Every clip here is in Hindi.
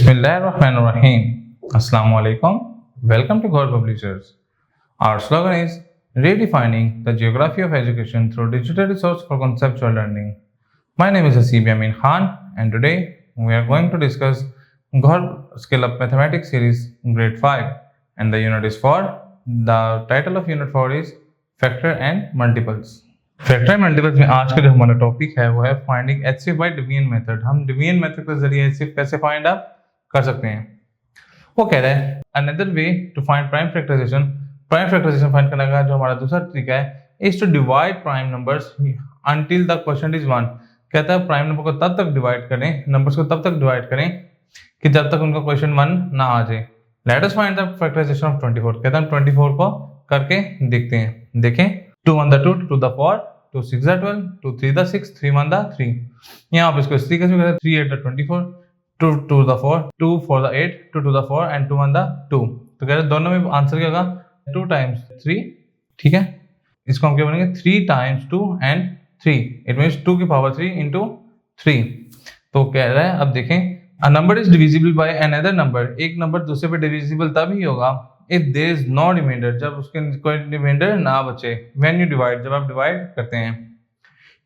Bismillahirrahmanirrahim. Assalamu alaikum. Welcome to Gaur Publishers. Our slogan is redefining the geography of education through digital resource for conceptual learning. My name is Hasib Yamin Khan, and today we are going to discuss Gaur Scale Up Mathematics Series Grade 5, and the unit is for the title of unit 4 is Factor and Multiples. Factor and multiples में आज का जो हमारा टॉपिक है वो है finding HCF by division method. हम डिवीजन मेथड के जरिए एचसीएफ कैसे फाइंड आउट कर सकते हैं। वो कह रहा है another way to find prime factorisation find करने का जो हमारा दूसरा तरीका है is to divide prime numbers until the quotient is 1। कहता है प्राइम नंबर को तब तक डिवाइड करें, नंबर्स को तब तक डिवाइड करें कि जब तक उनका क्वोशिएंट 1 ना आ जाए। Let us find the factorisation of 24। कहता है 24 को करके देखते हैं। देखें 2 1 the 2, 2 the 4, 2 6 the 12, 2 3 the 6, 3 1 the 3। यहाँ पे इसको इस तरीके से कहते हैं 3 8 the 24, 2 2 the 4, 2 4 the 8, 2 2 the 4 and 2 1 the 2। तो कहते हैं दोनों में आंसर क्या होगा 2 times 3। ठीक है, इसको हम क्या बनेंगे 3 times 2 and 3। इट मीन्स 2 की पावर 3 into 3। तो कह रहा है अब देखें a number is divisible by another number। एक नंबर दूसरे पे डिविजिबल तभी होगा if there is no remainder, जब उसके कोई रिमाइंडर ना बचे। when you divide, जब आप डिवाइड करते हैं।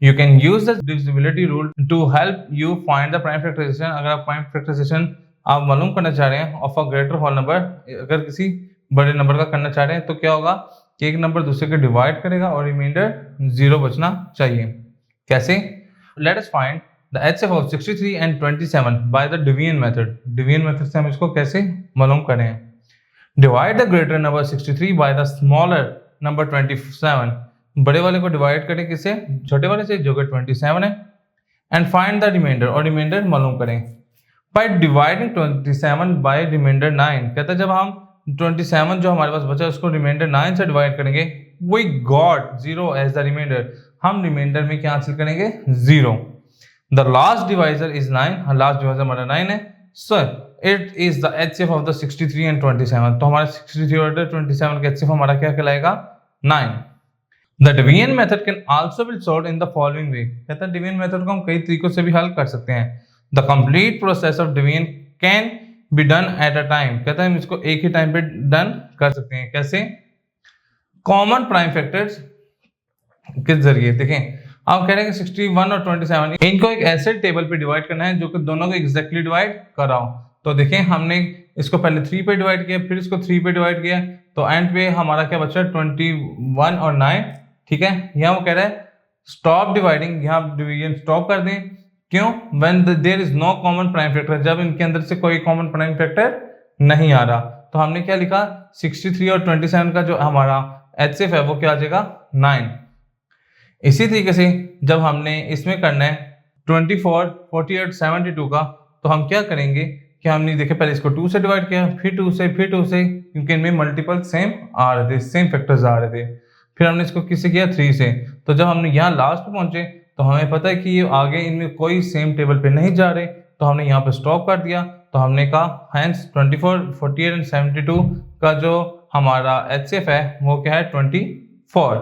you can use the divisibility rule to help you find the prime factorization। अगर आप प्राइम फैक्टराइजेशन आप मालूम करना चाह रहे हैं of a greater whole number, अगर किसी बड़े नंबर का करना चाह रहे हैं तो क्या होगा कि एक नंबर दूसरे को डिवाइड करेगा और रिमाइंडर 0 बचना चाहिए। कैसे? let us find the HCF of 63 and 27 by the division method। Division method से हम इसको कैसे मालूम करें? Divide the greater number 63 by the smaller number 27। बड़े वाले को डिवाइड करें किससे? छोटे वाले से, जो कि 27 है। and find the remainder, और रिमाइंडर मालूम करें by dividing 27 by remainder 9। कहता है जब हम 27 जो हमारे पास बचा उसको रिमाइंडर 9 से डिवाइड करेंगे we got 0 as the remainder। हम रिमाइंडर में क्या हासिल करेंगे 0। the last divisor is 9, last divisor हमारा 9 है। so it is the HCF of the 63 and 27। तो हमारा 63 और 27 का HCF हमारा क्या कहलाएगा 9। The division method can also be solved in the following way। कहता है डिवीजन मेथड को हम कई तरीकों से भी हल कर सकते हैं। The complete process of division can be done at a time। कहता है हम इसको एक ही टाइम पे डन कर सकते हैं। कैसे? कॉमन प्राइम फैक्टर्स के जरिए। देखें आप कह रहे हैं कि 61 और 27 इनको एक ऐसे टेबल पे डिवाइड करना है जो कि दोनों को एग्जैक्टली डिवाइड कर रहा हो। तो देखें हमने इसको पहले 3 पे डिवाइड किया, फिर इसको 3 पे डिवाइड किया, तो एंड पे हमारा क्या बचा 21 और 9। ठीक है, यहाँ वो कह रहा है स्टॉप डिवाइडिंग, यहाँ डिवीजन स्टॉप कर दें। क्यों? When there is no common prime factor, जब इनके अंदर से कोई कॉमन प्राइम फैक्टर नहीं आ रहा। तो हमने क्या लिखा 63 और 27 का जो हमारा HCF है वो क्या आ जाएगा 9। इसी तरीके से जब हमने इसमें करना है 24 48 72 का, तो हम क्या करेंगे कि हमने देखे पहले इसको 2 से डिवाइड किया, फिर 2 से, फिर 2 से, क्योंकि इनमें मल्टीपल सेम आ रहे थे, सेम फैक्टर्स आ रहे थे। फिर हमने इसको किससे किया 3 से। तो जब हमने यहाँ लास्ट पे पहुंचे तो हमें पता है कि ये आगे इनमें कोई सेम टेबल पे नहीं जा रहे, तो हमने यहाँ पे स्टॉप कर दिया। तो हमने कहा हैंस 24 48 एंड 72 का जो हमारा HCF है वो क्या है 24।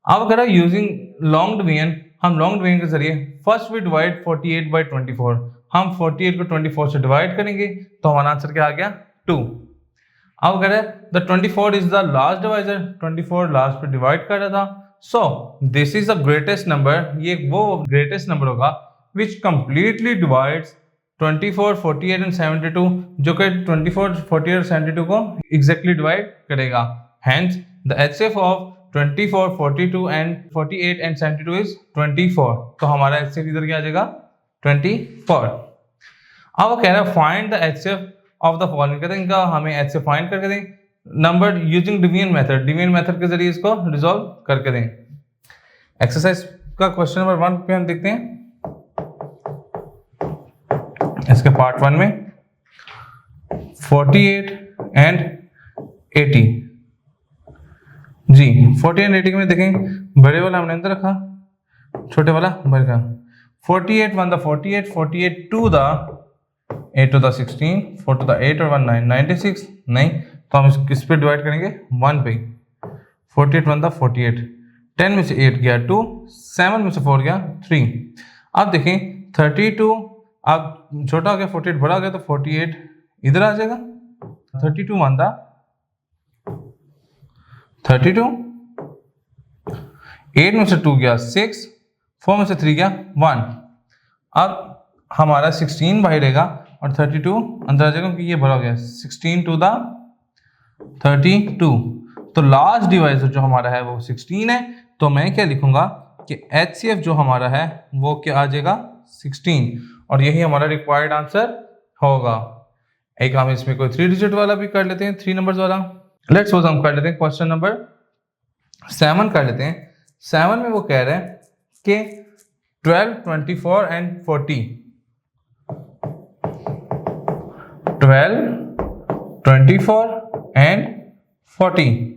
अब अगर यूजिंग लॉन्ग डिवीजन, हम लॉन्ग डिवीजन के जरिए फर्स्ट वी डिवाइड 48 बाई 24। हम 48 को 24 से डिवाइड करेंगे तो हमारा आंसर क्या आ गया 2। अब कह रहे हैं the 24 is the last divisor, 24 last पे डिवाइड कर रहा था। So this is the greatest number, ये वो ग्रेटेस्ट नंबर होगा विच कंप्लीटली डिवाइड्स 24 48 एंड 72, जो कि 24 48 और 72 को एग्जैक्टली डिवाइड करेगा। Hence the HCF of 24 42 and 48 and 72 is 24। तो हमारा HCF इधर क्या आ जाएगा 24। अब वो कह रहा है find the HCF of the following. कहते हैं इनका हमें HCF फाइंड करके दें number using division method. Division method के जरिए इसको रिजॉल्व करके दें। एक्सरसाइज का क्वेश्चन नंबर 1 पे हम देखते हैं इसके पार्ट 1 में 48 एंड 80 जी। 48 एंड 80 में देखें बड़े वाला हमने अंदर रखा, छोटे वाला बाहर का। 48 1 the 48, 48 2 the 8 to the 16, 4 to the 8 और 1 9 96 नहीं, तो हम किस पे डिवाइड करेंगे 1 पे। 48 1 the 48, 10 में से 8 गया 2, 7 में से 4 गया 3। अब देखें 32 अब छोटा हो गया 48, बड़ा हो गया तो 48 इधर आ जाएगा। 32 वन दा 32, 8 में से 2 गया 6, 4 में से 3 गया 1। अब हमारा 16 बाहर रहेगा और 32 अंदर आ जाएगा क्योंकि ये भरा हो गया। 16 टू द 32, तो लास्ट डिवाइजर जो हमारा है वो 16 है। तो मैं क्या लिखूंगा कि HCF जो हमारा है वो क्या आ जाएगा 16, और यही हमारा रिक्वायर्ड आंसर होगा। एक हम इसमें कोई 3 डिजिट वाला भी कर लेते हैं, 3 नंबर्स वाला। लेट्स सपोज हम कर लेते हैं क्वेश्चन नंबर 7 कर लेते हैं। 7 में वो कह रहे हैं कि 12, 24 एंड 40, 12, 24 एंड 40।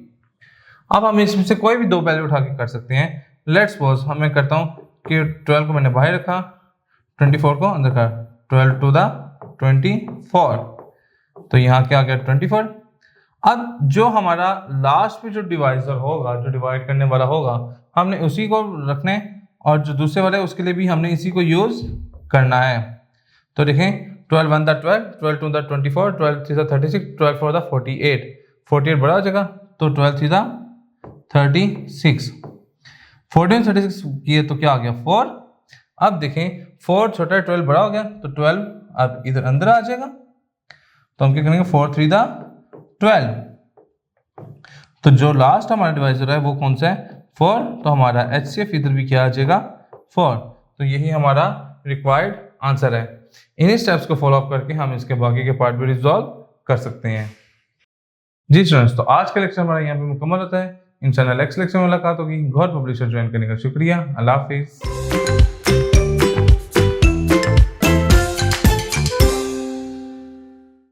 अब हम इसमें से कोई भी दो वैल्यू उठा के कर सकते हैं। लेट्स सपोज मैं करता हूं कि 12 को मैंने बाहर रखा, 24 को अंदर कर, 12 टू द 24, तो यहाँ क्या आ गया 24। अब जो हमारा लास्ट में जो डिवाइजर होगा, जो डिवाइड करने वाला होगा, हमने उसी को रखना है, और जो दूसरे वाले उसके लिए भी हमने इसी को यूज करना है। तो देखें 12 one the 12, 12 two the 24, 12 three the 36, 12 four the 48, 48 बड़ा हो जाएगा तो 12 थ्री द 36, 14 36 किए तो क्या आ गया 4। अब देखें 4 छोटा है, 12 बड़ा हो गया तो 12 अब इधर अंदर आ जाएगा, तो हम क्या करेंगे 4 थ्री द 12। तो जो लास्ट हमारा डिवाइजर है वो कौन सा है 4, तो हमारा HCF इधर भी क्या आ जाएगा 4। तो यही हमारा रिक्वायर्ड आंसर है। इन्हीं स्टेप्स को फॉलो अप करके हम इसके बाकी के पार्ट भी रिजॉल्व कर सकते हैं। जी स्टूडेंट्स, तो आज का लेक्चर हमारा यहाँ पे मुकम्मल होता है। इंशाल्लाह नेक्स्ट लेक्चर में मुलाकात होगी। गौर पब्लिशर ज्वाइन करने का शुक्रिया। अल्लाह हाफिज।